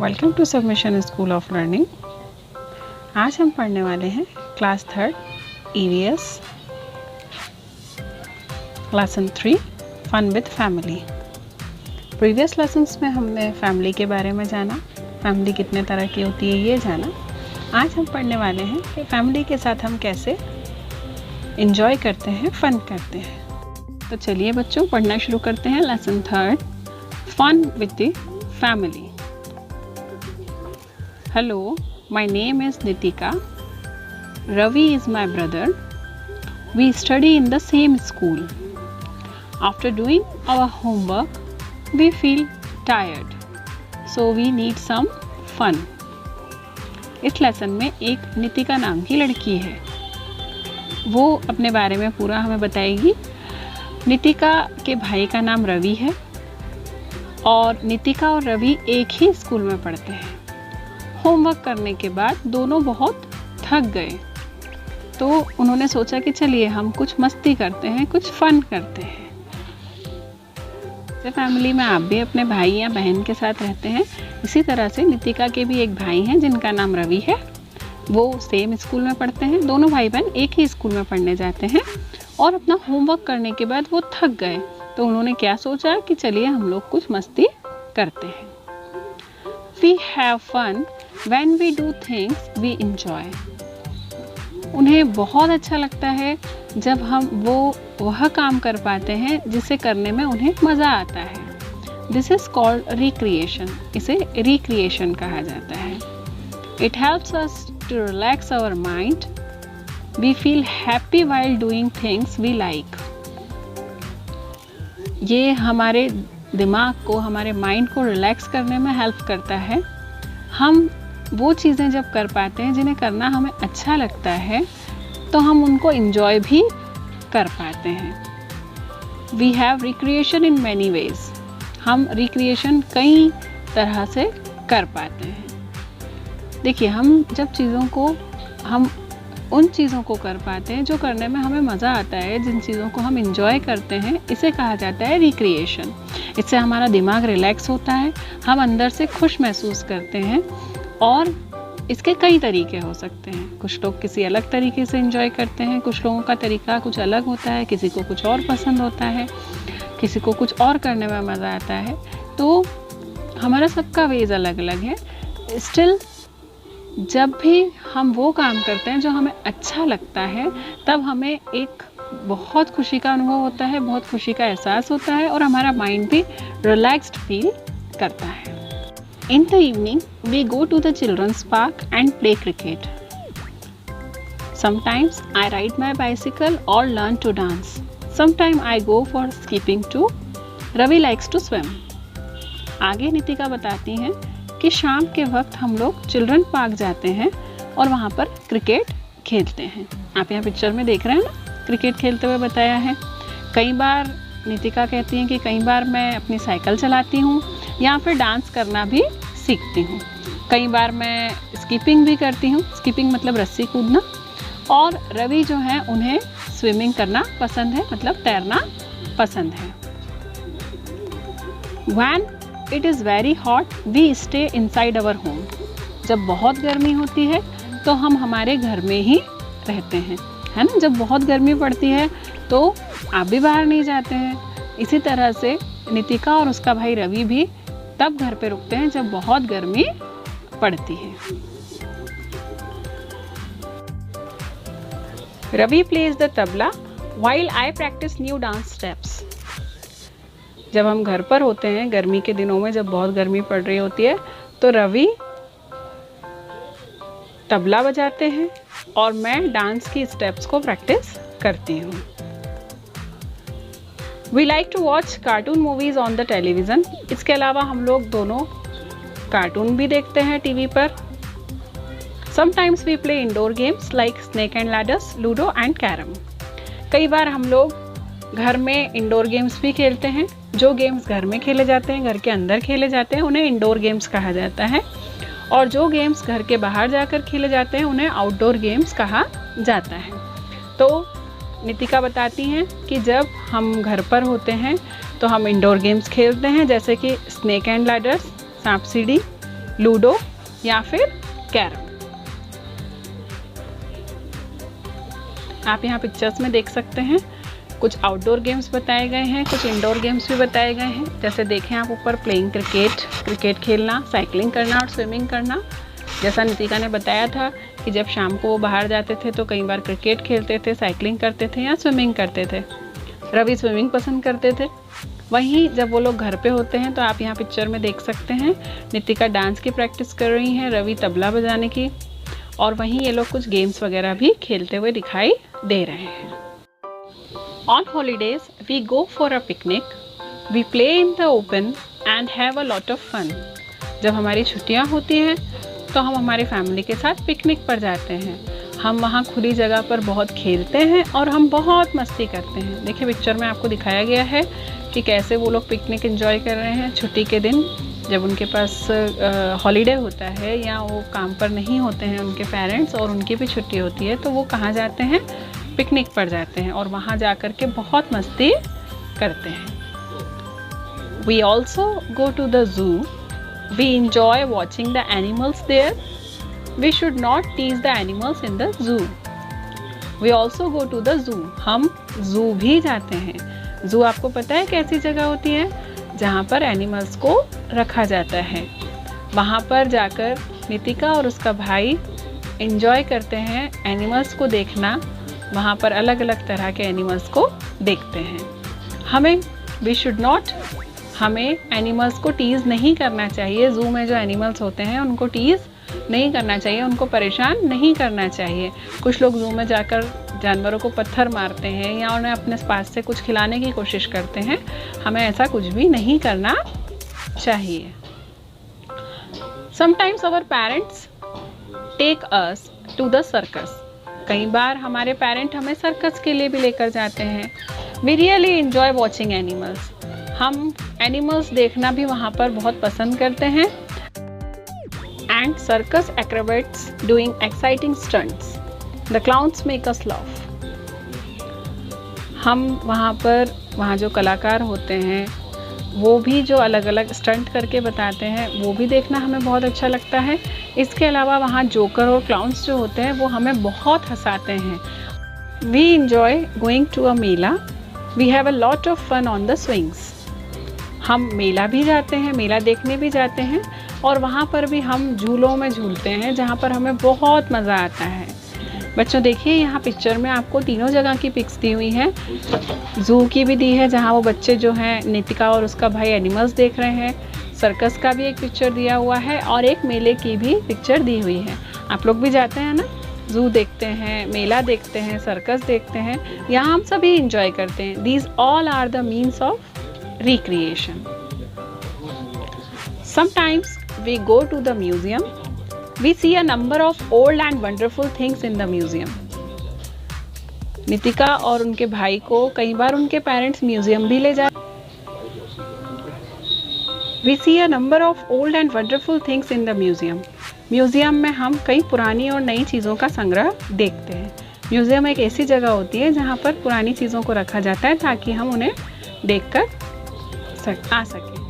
Welcome to Submission School of Learning. आज हम पढ़ने वाले हैं class 3 EVS lesson 3 fun with family. Previous lessons में हमने फैमिली के बारे में जाना, फैमिली कितने तरह की होती है ये जाना। आज हम पढ़ने वाले हैं कि फैमिली के साथ हम कैसे इंजॉय करते हैं, फन करते हैं। तो चलिए बच्चों, पढ़ना शुरू करते हैं। Lesson 3 fun with the family. Hello, my name is Nitika. Ravi is my brother. We study in the same school. After doing our homework, we feel tired. So we need some fun. इस lesson में एक नितिका नाम की लड़की है। वो अपने बारे में पूरा हमें बताएगी। नितिका के भाई का नाम रवि है और नितिका और रवि एक ही स्कूल में पढ़ते हैं। होमवर्क करने के बाद दोनों बहुत थक गए, तो उन्होंने सोचा कि चलिए हम कुछ मस्ती करते हैं, कुछ फन करते हैं। जैसे फैमिली में आप भी अपने भाई या बहन के साथ रहते हैं, इसी तरह से नितिका के भी एक भाई हैं जिनका नाम रवि है। वो सेम स्कूल में पढ़ते हैं। दोनों भाई बहन एक ही स्कूल में पढ़ने जाते हैं और अपना होमवर्क करने के बाद वो थक गए, तो उन्होंने क्या सोचा कि चलिए हम लोग कुछ मस्ती करते हैं। We have fun when we do things we enjoy. उन्हें बहुत अच्छा लगता है जब हम वह काम कर पाते हैं जिसे करने में उन्हें मज़ा आता है। This is called recreation. इसे recreation कहा जाता है। It helps us to relax our mind. We feel happy while doing things we like. ये हमारे दिमाग को, हमारे माइंड को रिलैक्स करने में हेल्प करता है। हम वो चीज़ें जब कर पाते हैं जिन्हें करना हमें अच्छा लगता है, तो हम उनको एंजॉय भी कर पाते हैं। We have recreation in many ways. हम रिक्रिएशन कई तरह से कर पाते हैं। देखिए, हम उन चीज़ों को कर पाते हैं जो करने में हमें मज़ा आता है, जिन चीज़ों को हम इंजॉय करते हैं, इसे कहा जाता है रिक्रिएशन। इससे हमारा दिमाग रिलैक्स होता है, हम अंदर से खुश महसूस करते हैं। और इसके कई तरीके हो सकते हैं। कुछ लोग किसी अलग तरीके से इंजॉय करते हैं, कुछ लोगों का तरीका कुछ अलग होता है, किसी को कुछ और पसंद होता है, किसी को कुछ और करने में मज़ा आता है। तो हमारा सबका वेज अलग अलग है। स्टिल जब भी हम वो काम करते हैं जो हमें अच्छा लगता है, तब हमें एक बहुत खुशी का अनुभव होता है, बहुत खुशी का एहसास होता है और हमारा माइंड भी रिलैक्स्ड फील करता है। In the evening, we go to the children's park and play cricket. Sometimes I ride my bicycle or learn to dance. Sometimes I go for skipping too. Ravi likes to swim. आगे नितिका बताती हैं कि शाम के वक्त हम लोग children park जाते हैं और वहाँ पर क्रिकेट खेलते हैं। आप यहाँ पिक्चर में देख रहे हैं ना, क्रिकेट खेलते हुए बताया है। कई बार नितिका कहती हैं कि कई बार मैं अपनी साइकिल चलाती हूँ या फिर डांस करना भी सीखती हूँ। कई बार मैं स्कीपिंग भी करती हूँ। स्कीपिंग मतलब रस्सी कूदना। और रवि जो है, उन्हें स्विमिंग करना पसंद है, मतलब तैरना पसंद है। When it is very hot, we stay inside our home. जब बहुत गर्मी होती है तो हम हमारे घर में ही रहते हैं, है ना। जब बहुत गर्मी पड़ती है तो आप भी बाहर नहीं जाते हैं। इसी तरह से नितिका और उसका भाई रवि भी तब घर पे रुकते हैं जब बहुत गर्मी पड़ती है। Ravi plays the tabla while I practice new dance steps. जब हम घर पर होते हैं गर्मी के दिनों में, जब बहुत गर्मी पड़ रही होती है, तो रवि तबला बजाते हैं और मैं डांस की स्टेप्स को प्रैक्टिस करती हूँ। We like to watch cartoon movies on the television. इसके अलावा हम लोग दोनों कार्टून भी देखते हैं टीवी पर। Sometimes we play indoor games like snake and ladders, ludo and carom. कई बार हम लोग घर में इंडोर गेम्स भी खेलते हैं। जो गेम्स घर में खेले जाते हैं, घर के अंदर खेले जाते हैं, उन्हें इंडोर गेम्स कहा जाता है। और जो गेम्स घर के बाहर जाकर खेले जाते हैं, उन्हें आउटडोर गेम्स कहा जाता है। तो नितिका बताती हैं कि जब हम घर पर होते हैं तो हम इंडोर गेम्स खेलते हैं, जैसे कि स्नेक एंड लैडर्स, सांप सीढ़ी, लूडो या फिर कैरम। आप यहाँ पिक्चर्स में देख सकते हैं कुछ आउटडोर गेम्स बताए गए हैं, कुछ इंडोर गेम्स भी बताए गए हैं। जैसे देखें आप ऊपर प्लेइंग क्रिकेट खेलना, साइकिलिंग करना और स्विमिंग करना। जैसा नितिका ने बताया था कि जब शाम को वो बाहर जाते थे तो कई बार क्रिकेट खेलते थे, साइकिलिंग करते थे या स्विमिंग करते थे। रवि स्विमिंग पसंद करते थे। वहीं जब वो लोग घर पे होते हैं तो आप यहाँ पिक्चर में देख सकते हैं नितिका डांस की प्रैक्टिस कर रही हैं, रवि तबला बजाने की, और वहीं ये लोग कुछ गेम्स वगैरह भी खेलते हुए दिखाई दे रहे हैं। On holidays, we go for a picnic. We play in the open and have a lot of fun. जब हमारी छुट्टियाँ होती हैं तो हम हमारी फैमिली के साथ पिकनिक पर जाते हैं। हम वहाँ खुली जगह पर बहुत खेलते हैं और हम बहुत मस्ती करते हैं। देखिए पिक्चर में आपको दिखाया गया है कि कैसे वो लोग पिकनिक एंजॉय कर रहे हैं। छुट्टी के दिन जब उनके पास हॉलीडे होता है या वो काम पर नहीं होते हैं उनके पेरेंट्स और उनकी भी छुट्टी होती है तो वो कहाँ जाते हैं, पिकनिक पर जाते हैं और वहाँ जा कर के बहुत मस्ती करते हैं। We also go to the zoo. We enjoy watching the animals there. We should not tease the animals in the zoo. We also go to the zoo. हम zoo भी जाते हैं। zoo आपको पता है कैसी जगह होती है, जहाँ पर एनिमल्स को रखा जाता है। वहाँ पर जाकर नितिका और उसका भाई एंजॉय करते हैं एनिमल्स को देखना। वहाँ पर अलग अलग तरह के एनिमल्स को देखते हैं। हमें एनिमल्स को टीज़ नहीं करना चाहिए। ज़ू में जो एनिमल्स होते हैं उनको टीज़ नहीं करना चाहिए, उनको परेशान नहीं करना चाहिए। कुछ लोग ज़ू में जाकर जानवरों को पत्थर मारते हैं या उन्हें अपने पास से कुछ खिलाने की कोशिश करते हैं। हमें ऐसा कुछ भी नहीं करना चाहिए। Sometimes our parents take us to the circus. कई बार हमारे पेरेंट हमें सर्कस के लिए भी लेकर जाते हैं। We really enjoy watching animals. हम एनिमल्स देखना भी वहाँ पर बहुत पसंद करते हैं। And circus acrobats doing exciting stunts. The clowns make us laugh. हम वहाँ जो कलाकार होते हैं वो भी जो अलग अलग स्टंट करके बताते हैं वो भी देखना हमें बहुत अच्छा लगता है। इसके अलावा वहाँ जोकर और क्लाउन्स जो होते हैं वो हमें बहुत हंसाते हैं। We enjoy going to a Mela. We have a lot of fun on the swings. हम मेला भी जाते हैं, मेला देखने भी जाते हैं और वहाँ पर भी हम झूलों में झूलते हैं जहाँ पर हमें बहुत मज़ा आता है। बच्चों देखिए यहाँ पिक्चर में आपको तीनों जगह की पिक्स दी हुई हैं। ज़ू की भी दी है जहाँ वो बच्चे जो हैं नितिका और उसका भाई एनिमल्स देख रहे हैं। सर्कस का भी एक पिक्चर दिया हुआ है और एक मेले की भी पिक्चर दी हुई है। आप लोग भी जाते हैं ना, ज़ू देखते हैं, मेला देखते हैं, सर्कस देखते हैं, यहाँ हम सभी इंजॉय करते हैं। These all are the means of recreation. Sometimes we go to the museum. We see a number of old and wonderful things in the museum. Nitika और उनके भाई को कई बार उनके पेरेंट्स म्यूजियम भी ले जाते। We see a number of old and wonderful things in the museum. Museum में हम कई पुरानी और नई चीज़ों का संग्रह देखते हैं। म्यूजियम एक ऐसी जगह होती है जहाँ पर पुरानी चीज़ों को रखा जाता है ताकि हम उन्हें देखकर आ सके।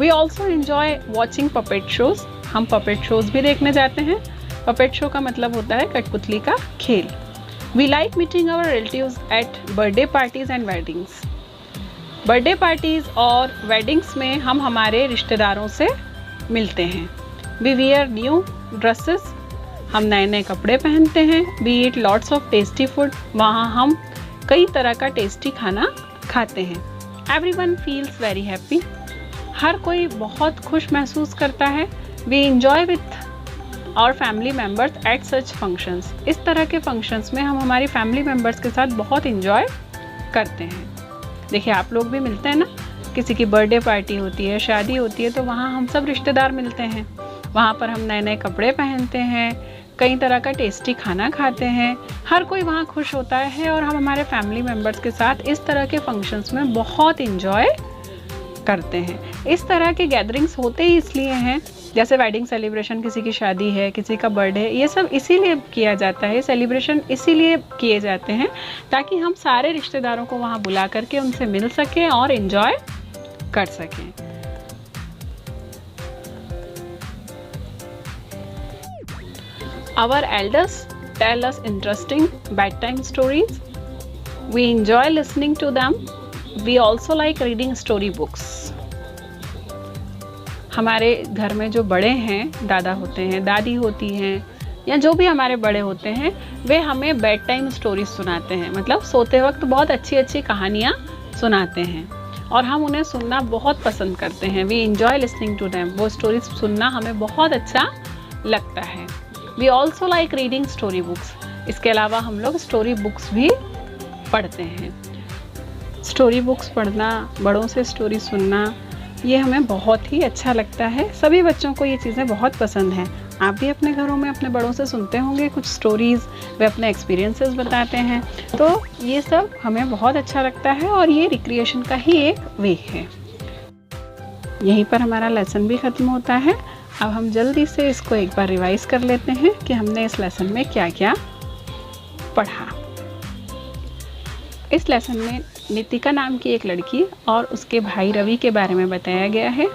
We also enjoy watching puppet shows. हम puppet shows भी देखने जाते हैं। puppet show का मतलब होता है कठपुतली का खेल। We like meeting our relatives at birthday parties and weddings. birthday parties और weddings में हम हमारे रिश्तेदारों से मिलते हैं। We wear new dresses. हम नए नए कपड़े पहनते हैं। We eat lots of tasty food. वहाँ हम कई तरह का टेस्टी खाना खाते हैं। Everyone feels very happy. हर कोई बहुत खुश महसूस करता है। We enjoy with our family members at such functions. इस तरह के functions में हम हमारी family members के साथ बहुत enjoy करते हैं। देखिए आप लोग भी मिलते हैं ना, किसी की बर्थडे पार्टी होती है, शादी होती है तो वहाँ हम सब रिश्तेदार मिलते हैं। वहाँ पर हम नए नए कपड़े पहनते हैं, कई तरह का टेस्टी खाना खाते हैं। हर कोई वहाँ खुश होता है और हम हमारे फैमिली मेम्बर्स के साथ इस तरह के फंक्शंस में बहुत इंजॉय करते हैं। इस तरह के गैदरिंग्स होते ही इसलिए हैं, जैसे वेडिंग सेलिब्रेशन, किसी की शादी है, किसी का बर्थडे, ये सब इसीलिए किया जाता है। सेलिब्रेशन इसीलिए किए जाते हैं ताकि हम सारे रिश्तेदारों को वहाँ बुला करके उनसे मिल सकें और इन्जॉय कर सकें। Our elders tell us interesting bedtime stories. We enjoy listening to them. We also like reading story books. हमारे घर में जो बड़े हैं, दादा होते हैं, दादी होती हैं, या जो भी हमारे बड़े होते हैं, वे हमें बेड टाइम स्टोरीज सुनाते हैं, मतलब सोते वक्त बहुत अच्छी अच्छी कहानियाँ सुनाते हैं और हम उन्हें सुनना बहुत पसंद करते हैं. We enjoy listening to them. वो स्टोरीज सुनना हमें बहुत अच्छा लगता है. We also like reading story books. इसके अलावा हम लोग स्टोरी बुक्स भी पढ़ते हैं. स्टोरी बुक्स पढ़ना, बड़ों से स्टोरी सुनना, ये हमें बहुत ही अच्छा लगता है. सभी बच्चों को ये चीज़ें बहुत पसंद हैं. आप भी अपने घरों में अपने बड़ों से सुनते होंगे कुछ स्टोरीज़, वे अपने एक्सपीरियंसेस बताते हैं, तो ये सब हमें बहुत अच्छा लगता है और ये रिक्रिएशन का ही एक वे है. यहीं पर हमारा लेसन भी ख़त्म होता है. अब हम जल्दी से इसको एक बार रिवाइज़ कर लेते हैं कि हमने इस लेसन में क्या क्या पढ़ा. इस लेसन में नितिका नाम की एक लड़की और उसके भाई रवि के बारे में बताया गया है.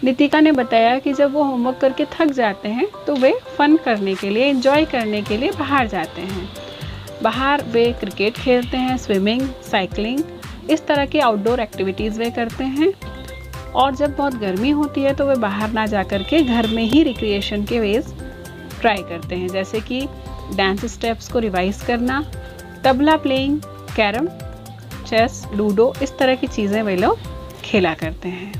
नितिका ने बताया कि जब वो होमवर्क करके थक जाते हैं तो वे फ़न करने के लिए, एंजॉय करने के लिए बाहर जाते हैं. बाहर वे क्रिकेट खेलते हैं, स्विमिंग, साइकिलिंग, इस तरह की आउटडोर एक्टिविटीज़ वे करते हैं. और जब बहुत गर्मी होती है तो वे बाहर ना जा कर के घर में ही रिक्रिएशन के वेज ट्राई करते हैं, जैसे कि डांस स्टेप्स को रिवाइज़ करना, tabla playing, carrom, chess, ludo, इस तरह की चीज़ें वे लोग खेला करते हैं.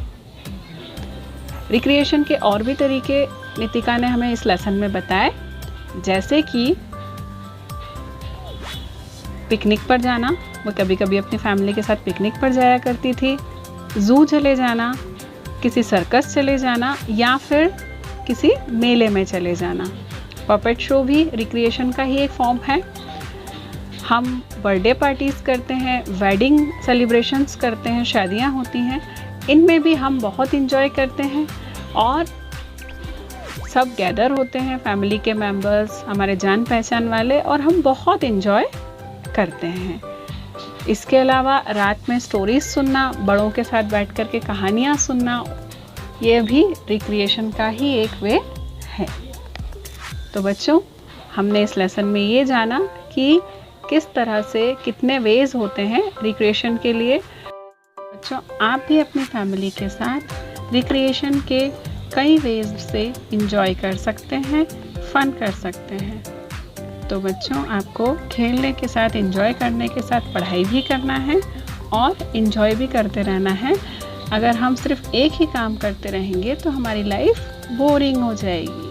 रिक्रिएशन के और भी तरीके नितिका ने हमें इस लेसन में बताए, जैसे कि पिकनिक पर जाना. वो कभी कभी अपनी फैमिली के साथ पिकनिक पर जाया करती थी. ज़ू चले जाना, किसी सर्कस चले जाना, या फिर किसी मेले में चले जाना. पपेट शो भी रिक्रिएशन का ही एक फॉर्म है. हम बर्थडे पार्टीज़ करते हैं, वेडिंग सेलिब्रेशंस करते हैं, शादियां होती हैं, इनमें भी हम बहुत इंजॉय करते हैं और सब गैदर होते हैं, फैमिली के मेंबर्स, हमारे जान पहचान वाले, और हम बहुत इंजॉय करते हैं. इसके अलावा रात में स्टोरीज सुनना, बड़ों के साथ बैठ कर के कहानियाँ सुनना, ये भी रिक्रिएशन का ही एक वे है. तो बच्चों, हमने इस लेसन में ये जाना कि किस तरह से कितने वेज होते हैं रिक्रिएशन के लिए. बच्चों, आप भी अपनी फैमिली के साथ रिक्रिएशन के कई वेज से इंजॉय कर सकते हैं, फन कर सकते हैं. तो बच्चों, आपको खेलने के साथ, इंजॉय करने के साथ पढ़ाई भी करना है और इंजॉय भी करते रहना है. अगर हम सिर्फ एक ही काम करते रहेंगे तो हमारी लाइफ बोरिंग हो जाएगी.